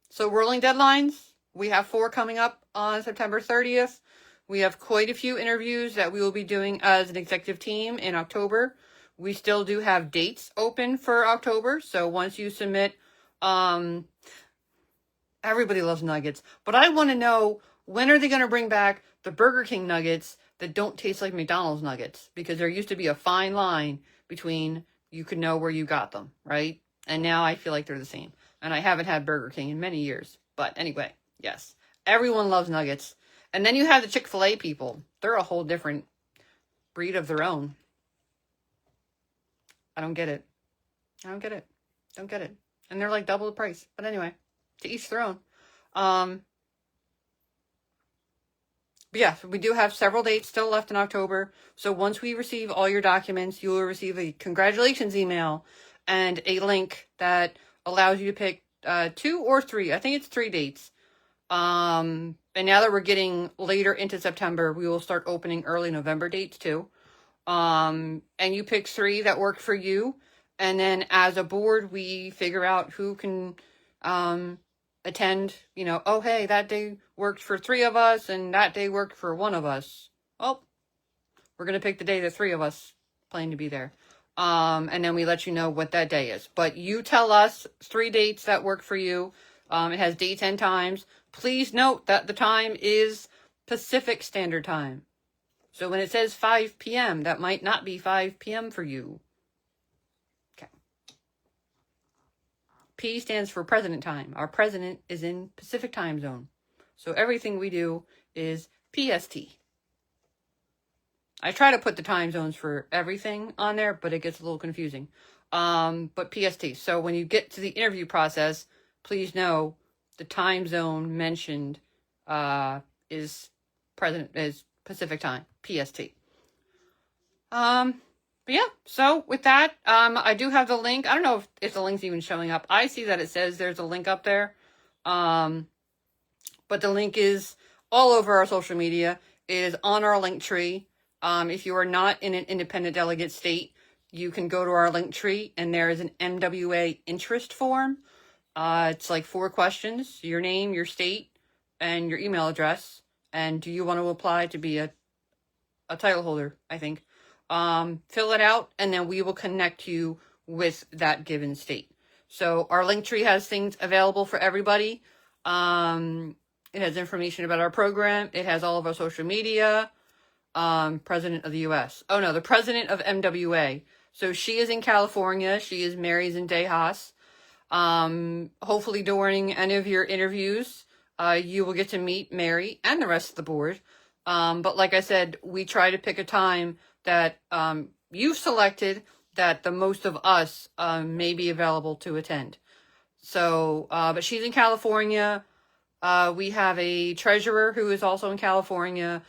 So rolling deadlines. We have 4 coming up on September 30th. We have quite a few interviews that we will be doing as an executive team in October. We still do have dates open for October. So once you submit, everybody loves nuggets, but I want to know, when are they going to bring back the Burger King nuggets that don't taste like McDonald's nuggets? Because there used to be a fine line between you could know where you got them, right? And now I feel like they're the same. And I haven't had Burger King in many years. But anyway, yes. Everyone loves nuggets. And then you have the Chick-fil-A people. They're a whole different breed of their own. I don't get it. Don't get it. And they're like double the price. But anyway, to each their own. But yeah, we do have several dates still left in October. So once we receive all your documents, you will receive a congratulations email and a link that allows you to pick 2 or 3. I think it's 3 dates. And now that we're getting later into September, we will start opening early November dates too. And you pick 3 that work for you. And then as a board, we figure out who can attend, oh, hey, that day worked for 3 of us and that day worked for 1 of us. Oh, we're going to pick the day that 3 of us plan to be there. And then we let you know what that day is. But you tell us 3 dates that work for you. It has dates and times. Please note that the time is Pacific Standard Time. So when it says 5 p.m., that might not be 5 p.m. for you. Okay. P stands for President Time. Our president is in Pacific Time Zone. So everything we do is PST. I try to put the time zones for everything on there, but it gets a little confusing. But PST. So when you get to the interview process, please know the time zone mentioned is Pacific Time, PST. But yeah, so with that, I do have the link. I don't know if the link's even showing up. I see that it says there's a link up there. But the link is all over our social media. It is on our link tree. If you are not in an independent delegate state, you can go to our link tree and there is an MWA interest form. It's like 4 questions: your name, your state, and your email address. And do you want to apply to be a title holder, I think. Fill it out, and then we will connect you with that given state. So our link tree has things available for everybody. It has information about our program. It has all of our social media. President of the U.S. Oh, no, the president of MWA. So she is in California. She is Mary's in Tejas. Hopefully during any of your interviews, you will get to meet Mary and the rest of the board. But like I said, we try to pick a time that you've selected that the most of us may be available to attend. So, but she's in California. We have a treasurer who is also in California,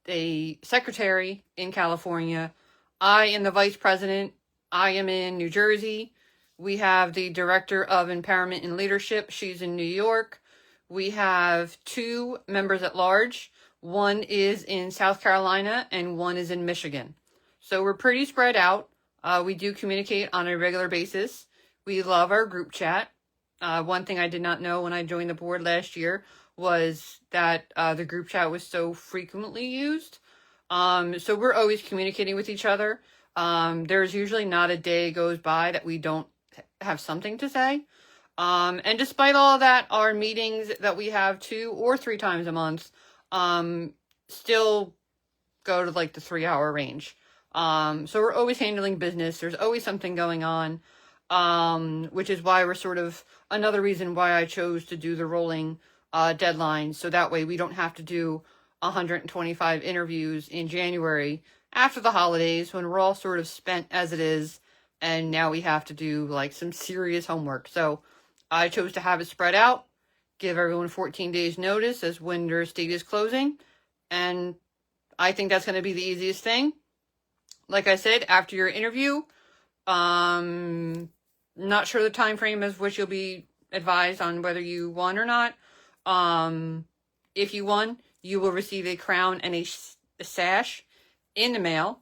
a secretary in California. I am the vice president. I am in New Jersey. We have the director of empowerment and leadership. She's in New York. We have 2 members at large. One is in South Carolina and one is in Michigan. So we're pretty spread out. We do communicate on a regular basis. We love our group chat. One thing I did not know when I joined the board last year was that the group chat was so frequently used. So we're always communicating with each other. There's usually not a day goes by that we don't have something to say. And despite all of that, our meetings that we have 2 or 3 times a month still go to like the 3-hour range. So we're always handling business. There's always something going on, which is why we're sort of another reason why I chose to do the rolling deadline. So that way we don't have to do 125 interviews in January after the holidays when we're all sort of spent as it is. And now we have to do like some serious homework. So I chose to have it spread out, give everyone 14 days notice as when their state is closing, and I think that's going to be the easiest thing. Like I said, after your interview, not sure the time frame as which you'll be advised on whether you won or not. If you won, you will receive a crown and a sash in the mail,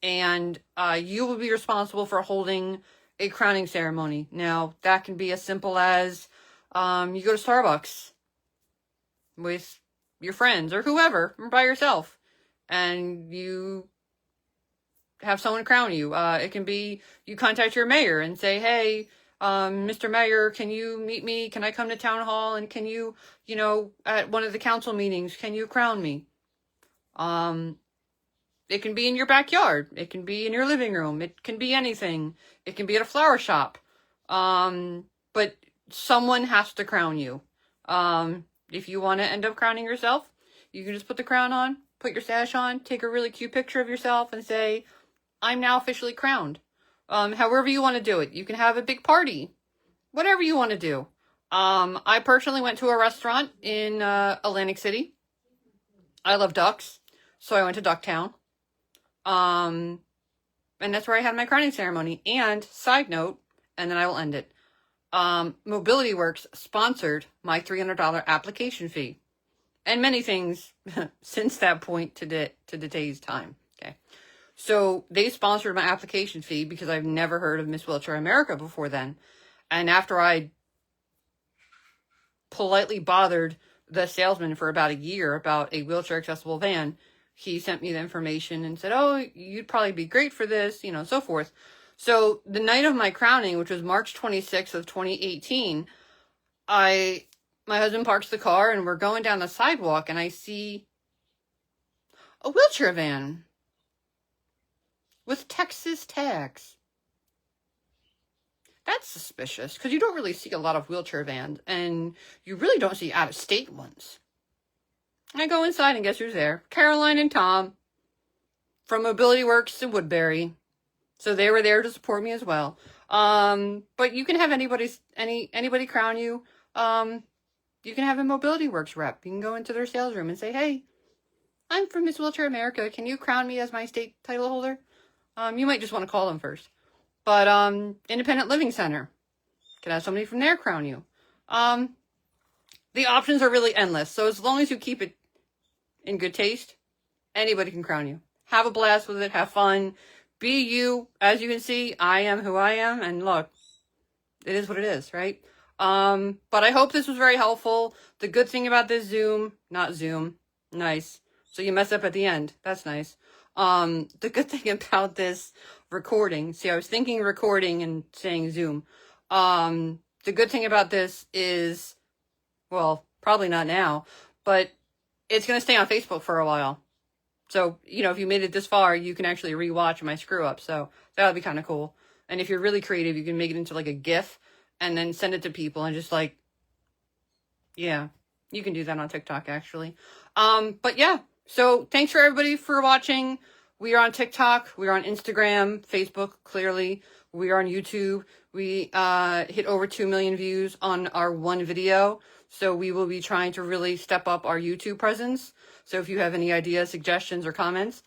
and you will be responsible for holding a crowning ceremony. Now, that can be as simple as you go to Starbucks with your friends or whoever, or by yourself, and you have someone crown you. It can be you contact your mayor and say, hey, Mr. Mayor, can you meet me? Can I come to town hall? And can you, at one of the council meetings, can you crown me? It can be in your backyard. It can be in your living room. It can be anything. It can be at a flower shop. But someone has to crown you. If you want to end up crowning yourself, you can just put the crown on, put your sash on, take a really cute picture of yourself and say, I'm now officially crowned. However you want to do it. You can have a big party. Whatever you want to do. I personally went to a restaurant in Atlantic City. I love ducks, so I went to Ducktown. And that's where I had my crowning ceremony. And side note, and then I will end it. Mobility Works sponsored my $300 application fee. And many things since that point to today's time. Okay. So they sponsored my application fee because I've never heard of Miss Wheelchair America before then. And after I politely bothered the salesman for about a year about a wheelchair accessible van, he sent me the information and said, oh, you'd probably be great for this, so forth. So the night of my crowning, which was March 26th of 2018, my husband parks the car and we're going down the sidewalk and I see a wheelchair van with Texas tags. That's suspicious because you don't really see a lot of wheelchair vans and you really don't see out-of-state ones. I go inside and guess who's there? Caroline and Tom from Mobility Works in Woodbury. So they were there to support me as well. But you can have anybody crown you. You can have a Mobility Works rep. You can go into their sales room and say, hey, I'm from Miss Wheelchair America. Can you crown me as my state title holder? You might just want to call them first. But Independent Living Center. Can have somebody from there crown you. The options are really endless. So as long as you keep it in good taste, anybody can crown you. Have a blast with it. Have fun. Be you. As you can see, I am who I am. And look, it is what it is, right? But I hope this was very helpful. The good thing about this not Zoom. Nice. So you mess up at the end. That's nice. The good thing about this recording, see, I was thinking recording and saying Zoom. The good thing about this is, well, probably not now, but it's going to stay on Facebook for a while. So, if you made it this far, you can actually rewatch my screw up. So that would be kind of cool. And if you're really creative, you can make it into like a GIF and then send it to people and just yeah, you can do that on TikTok actually. But yeah, so thanks for everybody for watching. We are on TikTok. We are on Instagram, Facebook, clearly. We are on YouTube. We hit over 2 million views on our one video. So we will be trying to really step up our YouTube presence. So if you have any ideas, suggestions, or comments,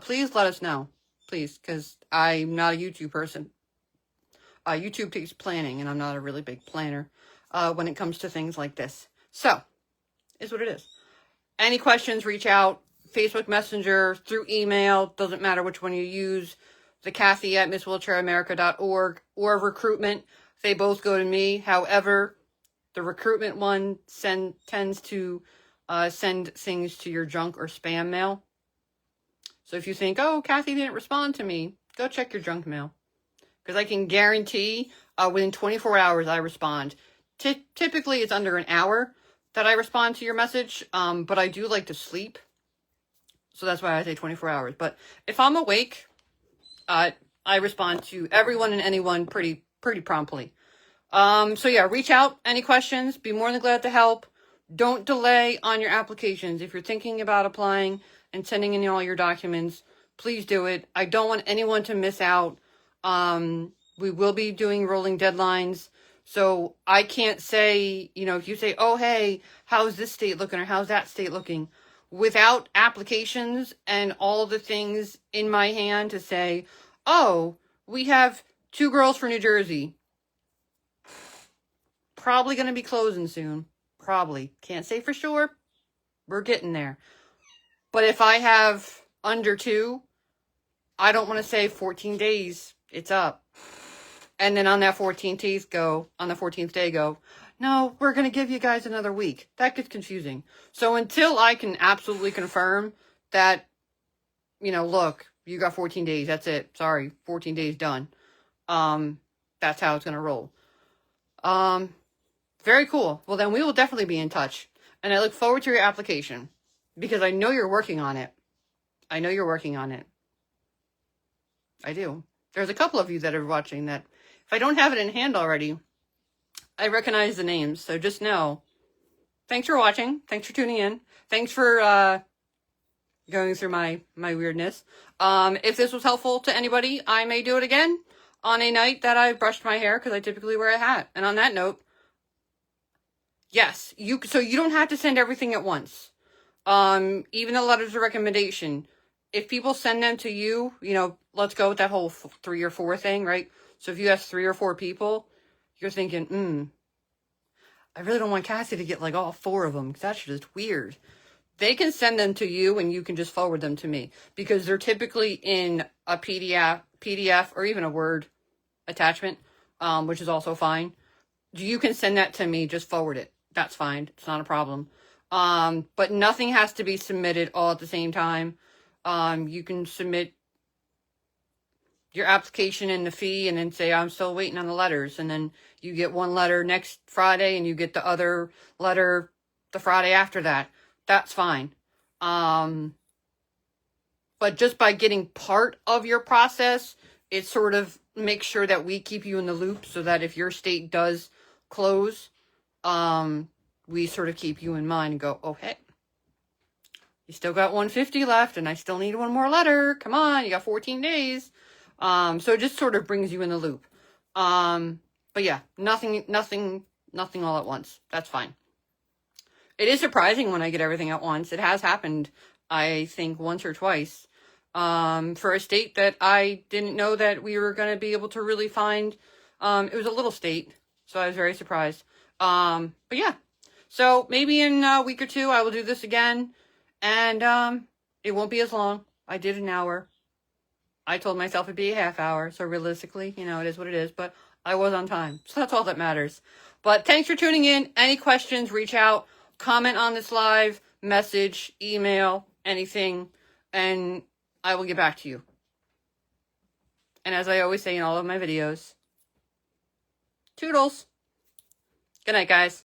please let us know. Please, because I'm not a YouTube person. YouTube takes planning, and I'm not a really big planner when it comes to things like this. So, is what it is. Any questions, reach out. Facebook Messenger, through email, doesn't matter which one you use. The Kathy at MissWheelchairAmerica.org or recruitment. They both go to me. However, the recruitment one tends to send things to your junk or spam mail. So if you think, oh, Kathy didn't respond to me, go check your junk mail. Because I can guarantee within 24 hours I respond. Typically, it's under an hour that I respond to your message, but I do like to sleep. So that's why I say 24 hours. But if I'm awake, I respond to everyone and anyone pretty promptly. So yeah, reach out. Any questions? Be more than glad to help. Don't delay on your applications. If you're thinking about applying and sending in all your documents, please do it. I don't want anyone to miss out. We will be doing rolling deadlines. So I can't say, if you say, oh, hey, how's this state looking or how's that state looking? Without applications and all the things in my hand to say, oh, we have 2 girls for New Jersey. Probably going to be closing soon. Probably. Can't say for sure. We're getting there. But if I have under 2, I don't want to say 14 days, it's up. And then on that 14th day go, no, we're going to give you guys another week. That gets confusing. So until I can absolutely confirm that, look, you got 14 days, that's it. Sorry, 14 days done. That's how it's going to roll. Very cool. Well, then we will definitely be in touch. And I look forward to your application because I know you're working on it. I do. There's a couple of you that are watching that if I don't have it in hand already, I recognize the names. So just know. Thanks for watching. Thanks for tuning in. Thanks for going through my weirdness. If this was helpful to anybody, I may do it again on a night that I brushed my hair because I typically wear a hat. And on that note, yes, so you don't have to send everything at once. Even the letters of recommendation. If people send them to you, let's go with that whole 3 or 4 thing, right? So if you ask 3 or 4 people, you're thinking, I really don't want Cassie to get like all 4 of them because that's just weird. They can send them to you and you can just forward them to me because they're typically in a PDF or even a Word attachment, which is also fine. You can send that to me, just forward it. That's fine. It's not a problem. But nothing has to be submitted all at the same time. You can submit your application and the fee and then say, I'm still waiting on the letters. And then you get one letter next Friday and you get the other letter the Friday after that. That's fine. But just by getting part of your process, it sort of makes sure that we keep you in the loop so that if your state does close, we sort of keep you in mind and go, oh, hey, you still got 150 left and I still need 1 more letter. Come on, you got 14 days. So it just sort of brings you in the loop. But yeah, nothing all at once. That's fine. It is surprising when I get everything at once. It has happened, I think, once or twice. For a state that I didn't know that we were going to be able to really find. It was a little state, so I was very surprised. But yeah, so maybe in a week or 2, I will do this again. And it won't be as long. I did an hour. I told myself it'd be a half hour. So realistically, it is what it is. But I was on time. So that's all that matters. But thanks for tuning in. Any questions, reach out. Comment on this live. Message, email, anything. And I will get back to you. And as I always say in all of my videos, toodles. Good night, guys.